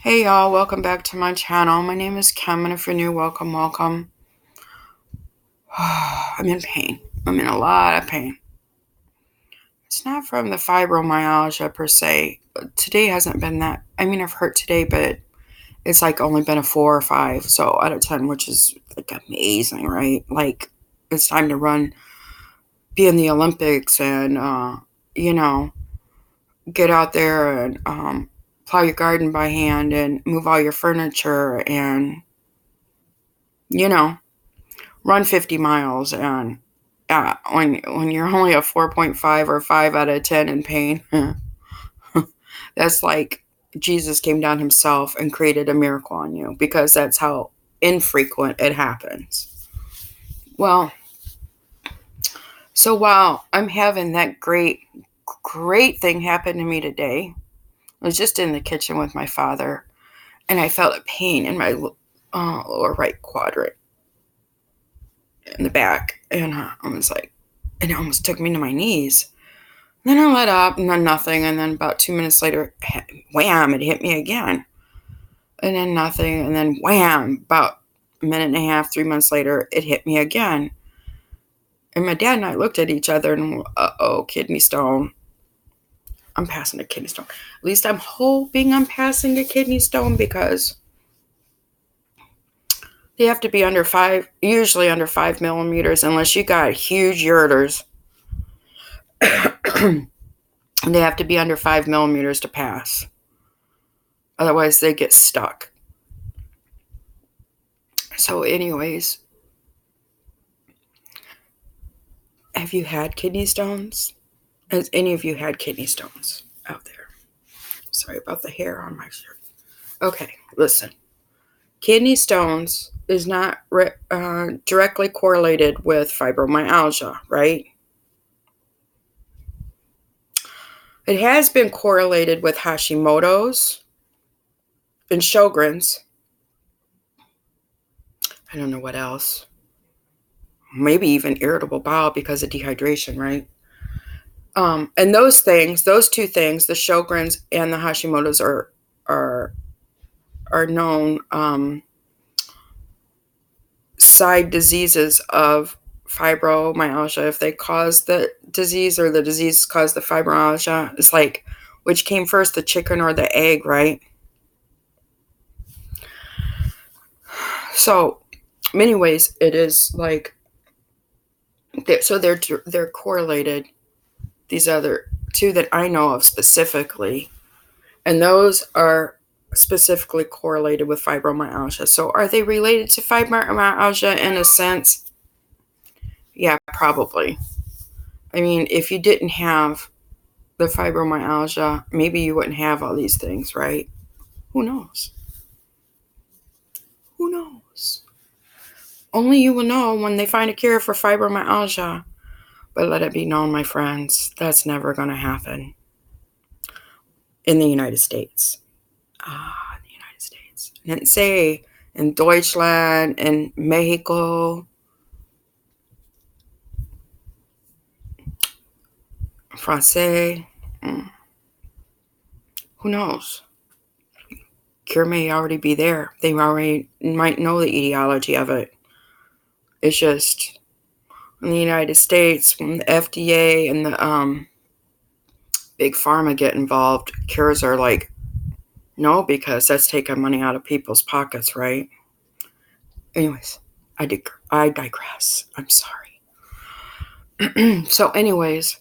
Hey y'all, welcome back to my channel. My name is Kim, and if you're new, welcome. I'm in pain. I'm in a lot of pain. It's not from the fibromyalgia per se. Today hasn't been that. I've hurt today, but it's like only been a 4 or 5, so out of 10, which is like amazing, right? Like it's time to run, be in the Olympics, and you know, get out there and plow your garden by hand and move all your furniture and you know run 50 miles. And when you're only a 4.5 or 5 out of 10 in pain, that's like Jesus came down himself and created a miracle on you, because that's how infrequent it happens. Well, so while I'm having that great thing happen to me today, I was just in the kitchen with my father, and I felt a pain in my lower right quadrant in the back, and I was like, and it almost took me to my knees. Then I let up, and then nothing, and then about 2 minutes later, wham, it hit me again. And then nothing, and then wham, about a minute and a half, 3 months later, it hit me again. And my dad and I looked at each other and, kidney stone. I'm passing a kidney stone. At least I'm hoping I'm passing a kidney stone, because they have to be usually under 5 millimeters, unless you got huge ureters. They have to be under 5 millimeters to pass. Otherwise, they get stuck. So, anyways, have you had kidney stones? Has any of you had kidney stones out there? Sorry about the hair on my shirt. Okay, listen. Kidney stones is not directly correlated with fibromyalgia, right? It has been correlated with Hashimoto's and Sjogren's. I don't know what else. Maybe even irritable bowel because of dehydration, right? And those two things, the Sjogren's and the Hashimoto's, are known side diseases of fibromyalgia. If they cause the disease, or the disease cause the fibromyalgia, it's like, which came first, the chicken or the egg, right? So, many ways, it is like, so they're correlated. These other two that I know of specifically, and those are specifically correlated with fibromyalgia. So are they related to fibromyalgia in a sense? Yeah, probably. If you didn't have the fibromyalgia, maybe you wouldn't have all these things, right? Who knows? Who knows? Only you will know when they find a cure for fibromyalgia. But let it be known, my friends, that's never going to happen in the United States. In the United States. I didn't say in Deutschland and Mexico, Francais. Who knows? Cure may already be there. They already might know the etiology of it. It's just in the United States, when the FDA and the big pharma get involved, cures are like, no, because that's taking money out of people's pockets, right? Anyways, I digress. I'm sorry. So anyways,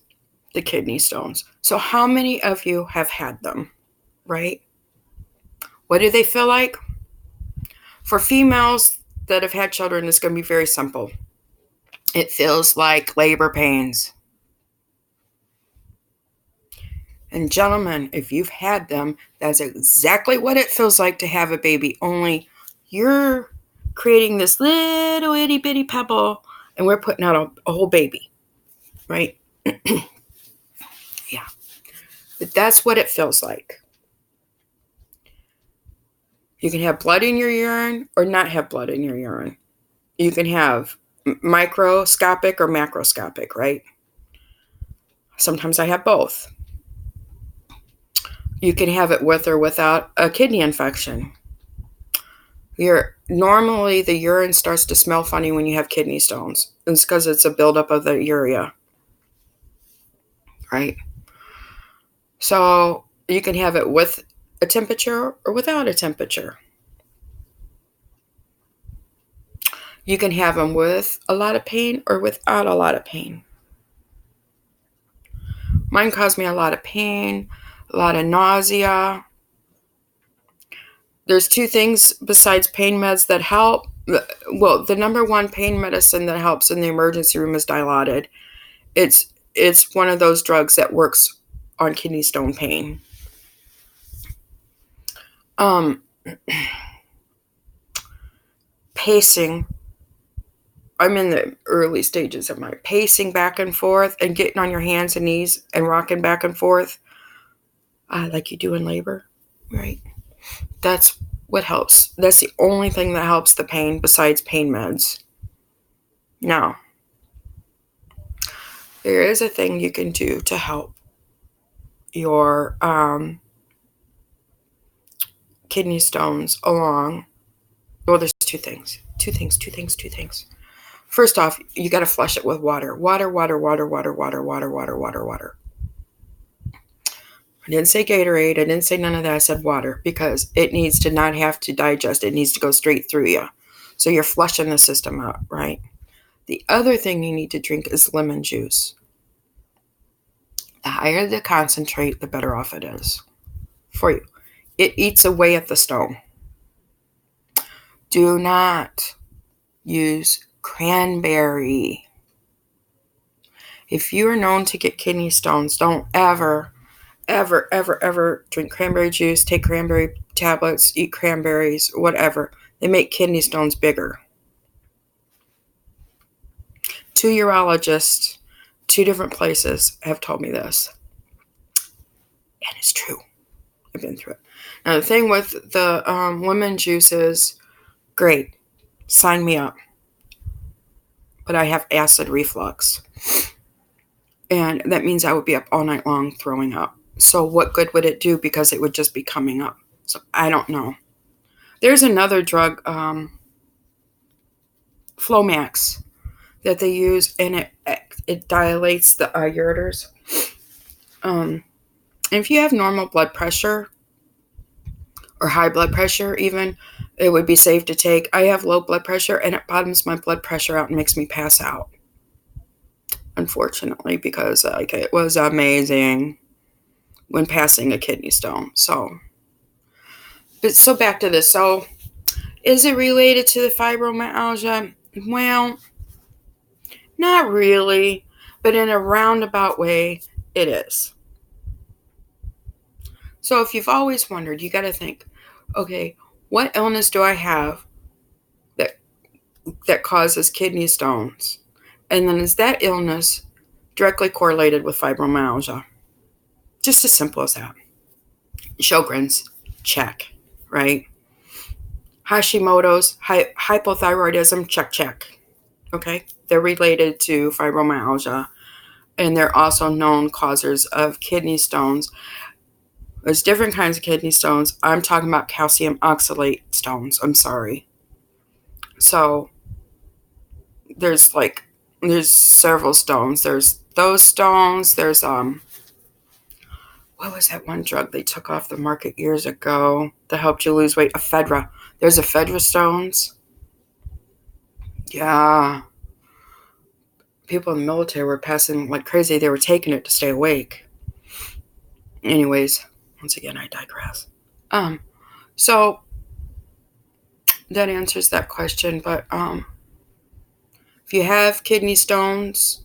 the kidney stones. So how many of you have had them, right? What do they feel like? For females that have had children, it's going to be very simple. It feels like labor pains. And gentlemen, if you've had them, that's exactly what it feels like to have a baby, only you're creating this little itty bitty pebble and we're putting out a whole baby, right? Yeah. But that's what it feels like. You can have blood in your urine or not have blood in your urine. You can have microscopic or macroscopic, right? Sometimes I have both. You can have it with or without a kidney infection. Normally the urine starts to smell funny when you have kidney stones. It's because it's a buildup of the urea, right? So you can have it with a temperature or without a temperature. You can have them with a lot of pain or without a lot of pain. Mine caused me a lot of pain, a lot of nausea. There's two things besides pain meds that help. Well, the number one pain medicine that helps in the emergency room is Dilaudid. It's one of those drugs that works on kidney stone pain. Pacing. I'm in the early stages of my pacing back and forth and getting on your hands and knees and rocking back and forth, like you do in labor, right? That's what helps. That's the only thing that helps the pain besides pain meds. Now, there is a thing you can do to help your kidney stones along. Well, there's two things. First off, you got to flush it with water. Water. I didn't say Gatorade. I didn't say none of that. I said water because it needs to not have to digest. It needs to go straight through you. So you're flushing the system out, right? The other thing you need to drink is lemon juice. The higher the concentrate, the better off it is for you. It eats away at the stone. Do not use cranberry. If you are known to get kidney stones, don't ever drink cranberry juice, take cranberry tablets, eat cranberries, whatever. They make kidney stones bigger. 2 urologists, 2 different places have told me this. And it's true. I've been through it. Now, the thing with the lemon juice is, great, sign me up. But I have acid reflux. And that means I would be up all night long throwing up. So what good would it do? Because it would just be coming up. So I don't know. There's another drug, Flomax, that they use, and it dilates the ureters. And if you have normal blood pressure or high blood pressure even, it would be safe to take. I have low blood pressure, and it bottoms my blood pressure out and makes me pass out. Unfortunately, because it was amazing when passing a kidney stone. So back to this. So is it related to the fibromyalgia? Well, not really, but in a roundabout way, it is. So if you've always wondered, you got to think, okay, what illness do I have that causes kidney stones? And then is that illness directly correlated with fibromyalgia? Just as simple as that. Sjogren's, check, right? Hashimoto's, hypothyroidism, check. Okay? They're related to fibromyalgia, and they're also known causers of kidney stones. There's different kinds of kidney stones. I'm talking about calcium oxalate stones. I'm sorry. So there's several stones. There's those stones. There's what was that one drug they took off the market years ago that helped you lose weight? Ephedra. There's ephedra stones. Yeah. People in the military were passing like crazy. They were taking it to stay awake. Anyways, once again, I digress. So that answers that question. But if you have kidney stones,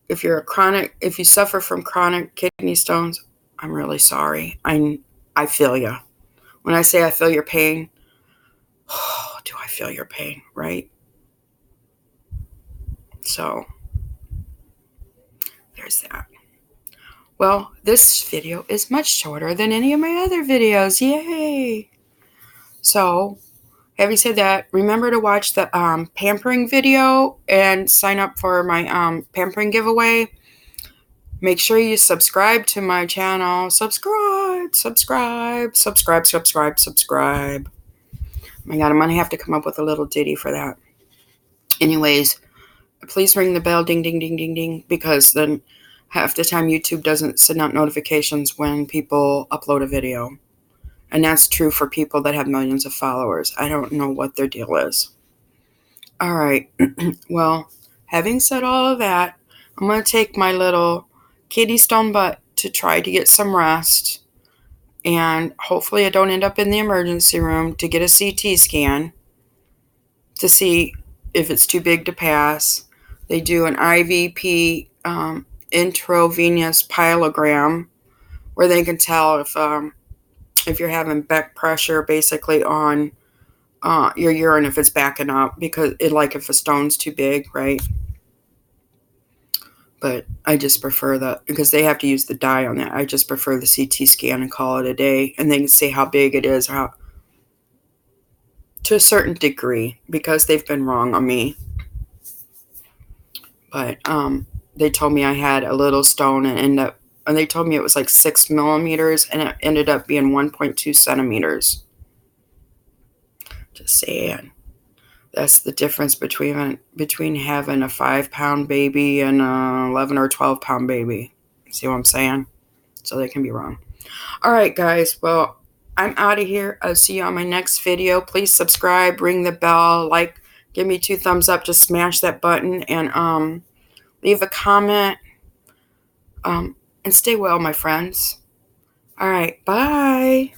if you suffer from chronic kidney stones, I'm really sorry. I feel you. When I say I feel your pain, do I feel your pain, right? So there's that. Well, this video is much shorter than any of my other videos. Yay! So, having said that, remember to watch the pampering video and sign up for my pampering giveaway. Make sure you subscribe to my channel. Subscribe. My God, I'm going to have to come up with a little ditty for that. Anyways, please ring the bell, ding, ding, ding, ding, ding, because then half the time YouTube doesn't send out notifications when people upload a video. And that's true for people that have millions of followers. I don't know what their deal is. All right. Well, having said all of that, I'm going to take my little kitty stone butt to try to get some rest. And hopefully I don't end up in the emergency room to get a CT scan to see if it's too big to pass. They do an IVP, intravenous pyelogram, where they can tell if you're having back pressure basically on your urine, if it's backing up, because like if a stone's too big, right? But I just prefer that because they have to use the dye on that. I just prefer the CT scan and call it a day, and they can see how big it is, how to a certain degree, because they've been wrong on me. But they told me I had a little stone and they told me it was like 6 millimeters, and it ended up being 1.2 centimeters. Just saying. That's the difference between having a 5-pound baby and a 11 or 12-pound baby. See what I'm saying? So they can be wrong. All right, guys. Well, I'm out of here. I'll see you on my next video. Please subscribe, ring the bell, like, give me 2 thumbs up. Just smash that button and leave a comment. And stay well, my friends. All right. Bye.